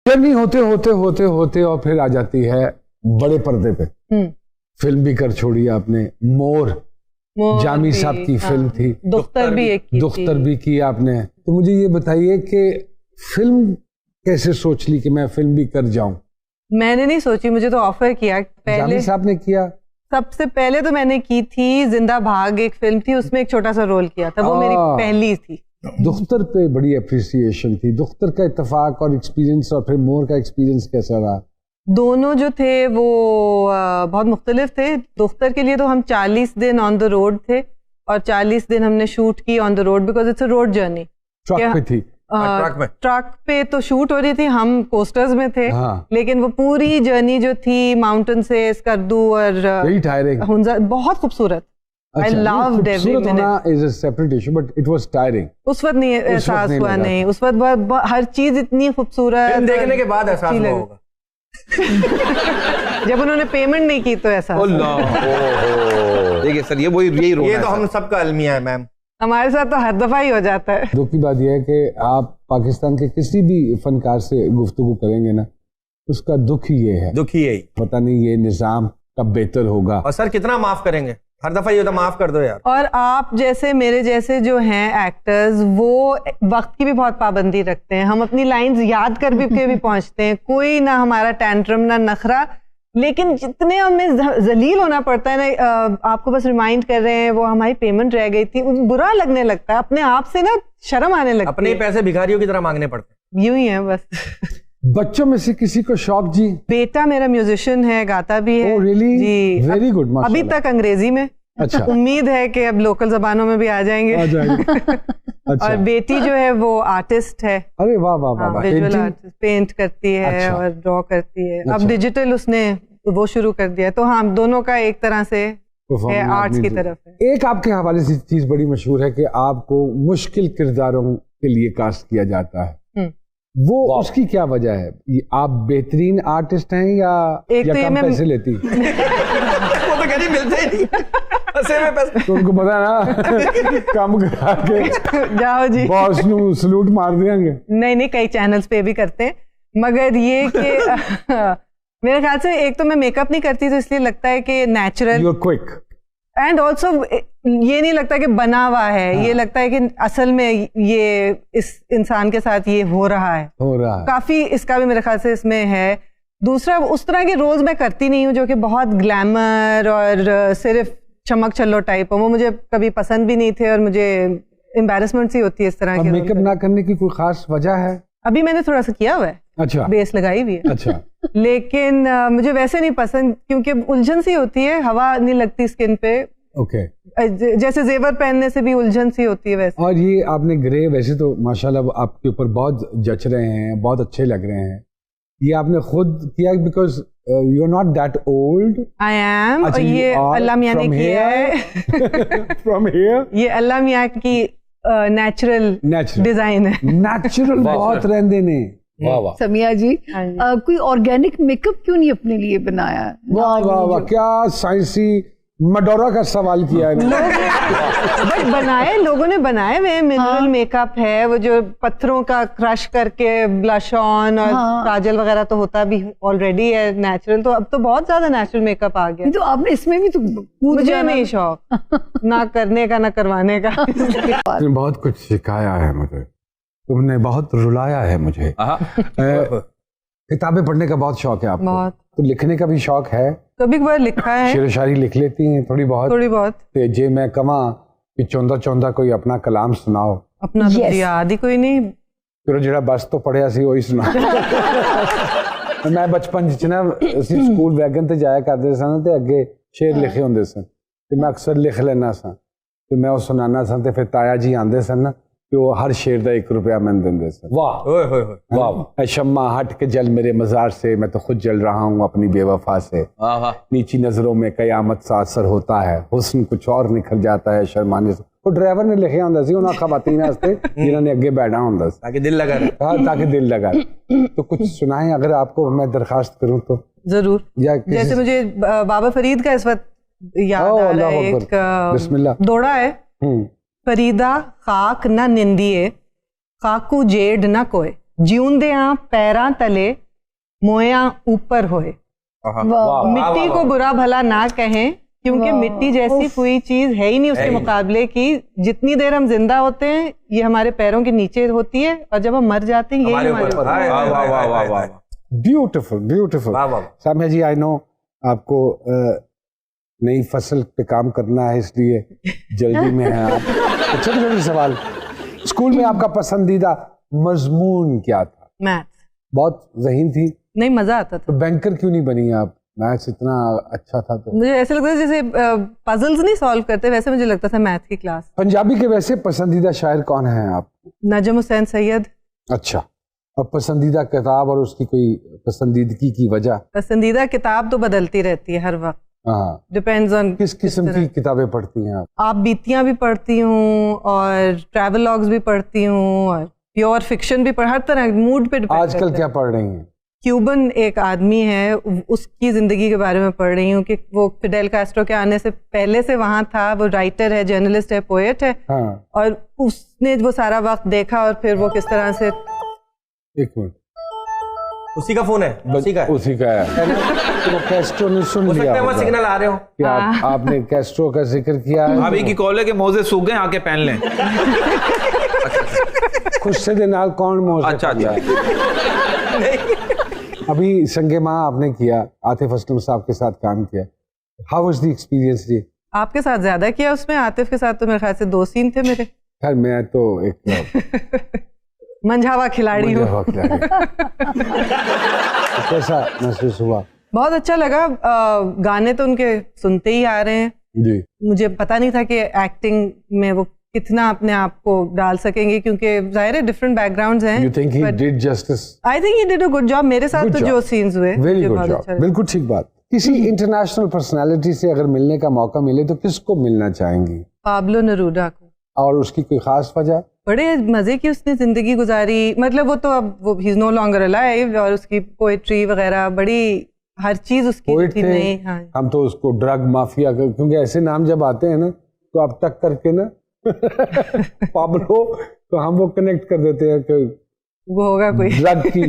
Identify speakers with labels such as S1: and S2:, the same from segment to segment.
S1: Journey होते होते होते होते और फिर आ जाती है बड़े पर्दे पे। फिल्म भी कर छोड़ी आपने, मोर जामी साहब की फिल्म थी,
S2: दुख्तर भी
S1: की आपने। तो मुझे ये बताइए कि फिल्म कैसे सोच ली कि मैं फिल्म भी कर जाऊं?
S2: मैंने नहीं सोची, मुझे तो ऑफर किया पहले।
S1: जामी साहब ने किया?
S2: सबसे पहले तो मैंने की थी जिंदा भाग, एक फिल्म थी, उसमें एक छोटा सा रोल किया था, वो मेरी पहली थी।
S1: दुख्तर पे बड़ी अप्रिसिएशन थी। दुख्तर का इत्तेफाक और एक्सपीरियंस और फिर मोर का एक्सपीरियंस कैसा रहा?
S2: दोनों जो थे वो बहुत मुख्तलिफ थे। दुख्तर के लिए तो हम 40 दिन ऑन द रोड थे और 40 दिन हमने शूट की on the road, because it's a road journey.
S1: Truck पे थी?
S2: ट्रक पे तो शूट हो रही थी, हम कोस्टर्स में थे। लेकिन वो पूरी जर्नी जो थी माउंटेन से स्कर्दू और हुंजा, बहुत खूबसूरत। I loved every minute.
S1: is a separate issue, but it was tiring.
S2: उस वक्त नहीं एहसास हुआ, नहीं उस वक्त हर चीज इतनी खूबसूरत।
S3: देखने के बाद एहसास हुआ होगा
S2: जब उन्होंने पेमेंट नहीं की तो ऐसा।
S4: देखिए सर, यही रोना
S3: ये तो हम सबका अलमिया है मैम,
S2: हमारे साथ तो हर दफा ही हो जाता है।
S1: दुख की बात यह है कि आप पाकिस्तान के किसी भी फनकार से गुफ्तगू करेंगे ना, उसका दुख ही ये है,
S3: दुख ही यही,
S1: पता नहीं ये निजाम कब बेहतर होगा।
S3: और सर कितना माफ करेंगे, हर दफा ये तो माफ कर दो यार।
S2: और आप जैसे मेरे जैसे जो हैं एक्टर्स, वो वक्त की भी बहुत पाबंदी रखते हैं। हम अपनी लाइंस याद कर भी पहुंचते हैं, कोई ना हमारा टैंट्रम ना नखरा, लेकिन जितने हमें जलील होना पड़ता है ना, आपको बस रिमाइंड कर रहे हैं वो हमारी पेमेंट रह गई थी, बुरा लगने लगता है, अपने आप से ना शर्म आने लगती है।
S3: अपने पैसे भिखारियों की तरह मांगने पड़ते हैं।
S2: यूं ही है बस।
S1: बच्चों में से किसी को शौक? जी,
S2: बेटा मेरा म्यूजिशियन है, गाता भी है।
S1: Oh, really?
S2: जी,
S1: वेरी गुड।
S2: अभी तक अंग्रेजी में।
S1: अच्छा।
S2: उम्मीद है कि अब लोकल जबानों में भी आ जाएंगे।
S1: अच्छा।
S2: और बेटी जो है वो आर्टिस्ट है।
S1: अरे वाह वाह वाह,
S2: विजुअल आर्टिस्ट, पेंट करती है। अच्छा। और ड्रॉ करती है। अब डिजिटल उसने वो शुरू कर दिया, तो हाँ दोनों का एक तरह से है, आर्ट्स की तरफ है।
S1: एक आपके हवाले से चीज बड़ी मशहूर है कि आपको मुश्किल किरदारों के लिए कास्ट किया जाता है, वो उसकी क्या वजह है? आप बेहतरीन आर्टिस्ट हैं या कम पैसे लेती?
S3: वो तो कहीं मिलते ही नहीं।
S1: तो उनको पता ना कम करा के
S2: जाओ जी,
S1: बॉस नू सलूट मार देंगे।
S2: नहीं, कई चैनल्स पे भी करते हैं, मगर ये कि मेरे ख्याल से एक तो मैं मेकअप नहीं करती, तो इसलिए लगता है कि natural,
S1: you are quick,
S2: and also ये नहीं लगता कि बना हुआ है। ये लगता है कि असल में ये इस इंसान के साथ ये हो रहा है। काफी इसका भी मेरे ख्याल से इसमें है। दूसरा, उस तरह के रोल्स मैं करती नहीं हूँ जो कि बहुत ग्लैमर और सिर्फ चमक चलो टाइप हो, वो मुझे कभी पसंद भी नहीं थे और मुझे एम्बैरेसमेंट सी होती है इस तरह के।
S1: मेकअप ना करने की कोई खास वजह है?
S2: अभी मैंने थोड़ा सा किया हुआ है।
S1: अच्छा।
S2: बेस लगाई हुई है।
S1: अच्छा।
S2: लेकिन मुझे वैसे नहीं पसंद, क्योंकि उलझन सी होती है, हवा नहीं लगती स्किन पे।
S1: ओके।
S2: जैसे जेवर पहनने से भी उलझन सी होती है वैसे।
S1: और ये आपने ग्रे, वैसे तो माशाल्लाह आपके ऊपर बहुत जच रहे हैं, बहुत अच्छे लग रहे हैं। ये आपने खुद किया because you are not that old?
S2: I am. अच्छा, ये अल्लाह मियां ने किया है।
S1: From here?
S2: ये अल्लाह मियां की नेचुरल डिजाइन है।
S1: नेचुरल बहुत रहंदे ने।
S4: वाह वाह।
S5: समिया जी, कोई ऑर्गेनिक मेकअप क्यों नहीं अपने लिए बनाया?
S1: वाह वाह वाह, क्या साइंसी मडोरा का सवाल किया है।
S2: बट बनाए, लोगों ने बनाए हुए मिनरल मेकअप है, वो जो पत्थरों का क्रश करके ब्लश ऑन और काजल वगैरह तो होता भी ऑलरेडी है नेचुरल, तो अब तो बहुत ज्यादा नेचुरल मेकअप आ गया।
S5: तो आपने इसमें भी तो
S2: मुझे नहीं शौक ना करने का ना करवाने का।
S1: तुमने बहुत कुछ सिखाया है मुझे, तुमने बहुत रुलाया है मुझे। किताबें पढ़ने का बहुत शौक है आपको?
S2: बहुत।
S1: तो लिखने का भी शौक है?
S2: कभी कभार लिखा है।
S1: शेर शायरी लिख लेती हैं थोड़ी बहुत? ते जे मैं कमा कि चौंदा चौंदा कोई अपना कलाम सुनाओ।
S2: अपना तो याद ही कोई नहीं,
S1: फिर जेड़ा बस तो पढ़िया सी वही सुना। मैं बचपन च ना ਅਸੀਂ स्कूल वैगन ते जाया करते सन ते अगे शेर लिखे होंदे सन ते मैं अक्सर लिख लेना सा ते मैं वो सुनाना सा ते फिर ताया जी आंदे सन ना कि वो हर शेर का 1 रुपया मैंने देंदे सन।
S4: वाह वाह।
S1: शम्मा हट के जल मेरे मजार से, मैं तो खुद जल रहा हूँ अपनी बेवफा से। नीची नजरों में कयामत सा असर होता है, हुस्न कुछ और निखर जाता है शर्माने से। वो ड्राइवर ने लिखे होंदा सी उन्हां खवातीन वास्ते जिन्होंने अगे बैठा होंदा सी,
S3: ताकि दिल लगा रहे।
S1: हाँ, ताकि दिल लगा। तो कुछ सुनाएं अगर आपको मैं दरखास्त करूँ तो।
S2: जरूर। जैसे मुझे बाबा फरीद का इस वक्त याद आ रहा है, एक दौड़ा है, फरीदा खाक न निंदिए खाकू जेड न कोय। ਜਿਉਂਦਿਆਂ ਪੈਰਾਂ तले मोया ऊपर होए। मिट्टी को बुरा भला ना कहें, क्योंकि मिट्टी जैसी कोई चीज है ही नहीं उसके मुकाबले की। जितनी देर हम जिंदा होते हैं ये हमारे पैरों के नीचे होती है, और जब हम मर जाते हैं ये हमारे ऊपर।
S1: Beautiful beautiful. Samya ji, I know आपको नई फसल पे काम करना है, इसलिए जल्दी में है आप। तो छोटे छोटे सवाल, स्कूल में आपका पसंदीदा मजमून क्या था?
S2: मैथ्स।
S1: बहुत ज़हीन थी?
S2: नहीं, मजा आता था।
S1: तो बैंकर क्यों नहीं बनी आप? मैथ्स इतना अच्छा था तो।
S2: मुझे ऐसे लगता था जैसे पजल्स नहीं सॉल्व करते, वैसे मुझे लगता था मैथ की क्लास।
S1: पंजाबी के वैसे पसंदीदा शायर कौन है आप?
S2: नजम हुसैन सैयद।
S1: अच्छा, और पसंदीदा किताब और उसकी कोई पसंदीदगी की वजह?
S2: पसंदीदा किताब तो बदलती रहती है हर वक्त।
S1: हाँ,
S2: डिपेंड्स ऑन
S1: किस किस्म की किताबें पढ़ती हैं आप?
S2: आप बीतियां भी पढ़ती हूँ और ट्रैवल लॉग्स भी पढ़ती हूँ और प्योर फिक्शन भी हर तरह मूड पे डिपेंड।
S1: आजकल क्या पढ़ रही हैं?
S2: क्यूबन एक आदमी है, उसकी जिंदगी के बारे में पढ़ रही हूँ कि वो फिडेल कास्ट्रो के आने से पहले से वहां था। वो राइटर है, जर्नलिस्ट है, पोएट है।
S1: हाँ।
S2: और उसने वो सारा वक्त देखा और फिर वो किस तरह से।
S1: एक मिनट,
S3: उसी का फोन है? उसी का है?
S1: उसी का है ना? तो वो कैस्ट्रो ने सुन
S3: हो
S1: लिया
S3: सकता है वहाँ
S1: होगा
S3: सिग्नल आ रहे हो।
S1: कि आपने कैस्ट्रो का जिक्र किया है।
S4: भाभी की कॉल है कि मोजे सूख गए, आके पहन लें।
S1: खुशे दे नाल कौन मोजे?
S4: अच्छा अच्छा।
S1: अभी संगे माँ आपने किया, आतिफ असलम साहब के साथ काम किया। हाउ वाज द एक्सपीरियंस जी?
S2: आपके साथ ज्यादा किया उसमें, आतिफ के साथ तो मेरे ख्याल से 2 सीन थे मेरे।
S1: खैर मैं तो एक
S2: मंझावा खिलाड़ी हूँ।
S1: तो कैसा महसूस हुआ?
S2: बहुत अच्छा लगा। गाने तो उनके सुनते ही आ रहे हैं
S1: जी।
S2: मुझे पता नहीं था कि एक्टिंग में वो कितना अपने आप को डाल सकेंगे, क्योंकि जाहिर है डिफरेंट बैकग्राउंड्स हैं।
S1: You think he did justice?
S2: I think he did a good job। मेरे साथ तो जो सीन्स हुए
S1: वेरी
S2: मुझे
S1: गुड
S2: बहुत
S1: जॉब,
S2: अच्छा लगा।
S1: बिल्कुल ठीक बात। किसी इंटरनेशनल पर्सनालिटी से अगर मिलने का मौका मिले तो किसको मिलना चाहेंगी?
S2: पाब्लो नेरूदा को।
S1: और उसकी कोई खास वजह?
S2: बड़े मजे की उसने जिंदगी गुजारी। मतलब वो तो अब वो he is no longer alive, और उसकी पोएट्री वगैरह बड़ी हर चीज उसकी
S1: पोएट
S2: थी।
S1: थे।
S2: नहीं, हाँ।
S1: हम तो उसको ड्रग माफिया, क्योंकि ऐसे नाम जब आते हैं ना तो आप टक करके ना पाब्लो, तो हम वो कनेक्ट कर देते हैं कि
S2: वो होगा कोई
S1: ड्रग की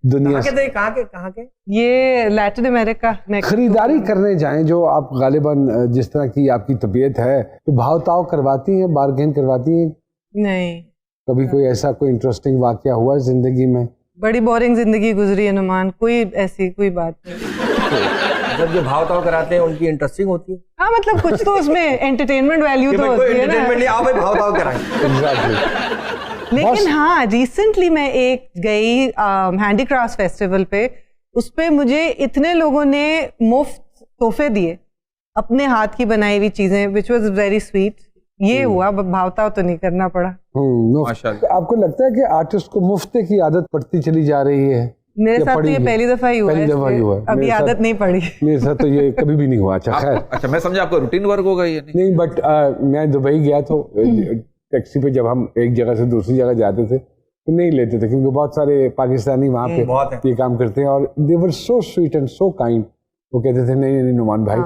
S1: दुनिया से।
S3: कहाँ के?
S2: ये लैटिन अमेरिका।
S1: खरीदारी करने जाएं, जो आप गालिबन जिस तरह की आपकी तबीयत है, तो भाव ताव करवाती हैं, बार्गेन करवाती हैं?
S2: नहीं।
S1: कभी कोई ऐसा कोई इंटरेस्टिंग वाकया हुआ जिंदगी में?
S2: बड़ी बोरिंग जिंदगी गुजरी है नुमान, कोई ऐसी कोई बात नहीं।
S3: जब जो भाव ताव कराते हैं उनकी इंटरेस्टिंग होती है।
S2: हाँ, मतलब कुछ तो उसमें एंटरटेनमेंट वैल्यू तो होती है ना।
S3: नहीं, आओ भाई भाव ताव कराएं।
S1: Exactly.
S2: लेकिन हाँ, रिसेंटली मैं एक गई हैंडीक्राफ्ट फेस्टिवल पे, उस पे मुझे इतने लोगों ने मुफ्त तोहफे दिए, अपने हाथ की बनाई हुई चीजें, विच वाज वेरी स्वीट। ये हुआ, भावताव तो नहीं करना पड़ा।
S4: माशाल्लाह।
S1: आपको लगता है कि आर्टिस्ट को मुफ्ते की आदत पड़ती चली जा रही है?
S2: मेरे साथ तो ये पहली दफा ही हुआ है, अभी आदत नहीं पड़ी।
S1: मेरे साथ तो ये कभी भी नहीं हुआ। अच्छा खैर,
S4: अच्छा मैं समझा आपको रूटीन वर्क होगा ये।
S1: नहीं, बट मैं दुबई गया तो टैक्सी पे जब हम एक जगह से दूसरी जगह जाते थे तो नहीं लेते थे, क्योंकि बहुत सारे पाकिस्तानी वहाँ पे ये काम करते हैं, और they were so sweet and so kind. वो कहते थे नहीं नुमान भाई,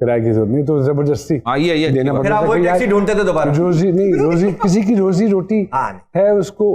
S1: किराए की जरूरत नहीं, तो जबरदस्ती देना पड़ता था।
S3: ढूंढते थे दोबारा।
S1: रोजी नहीं, रोजी किसी की रोजी रोटी है, उसको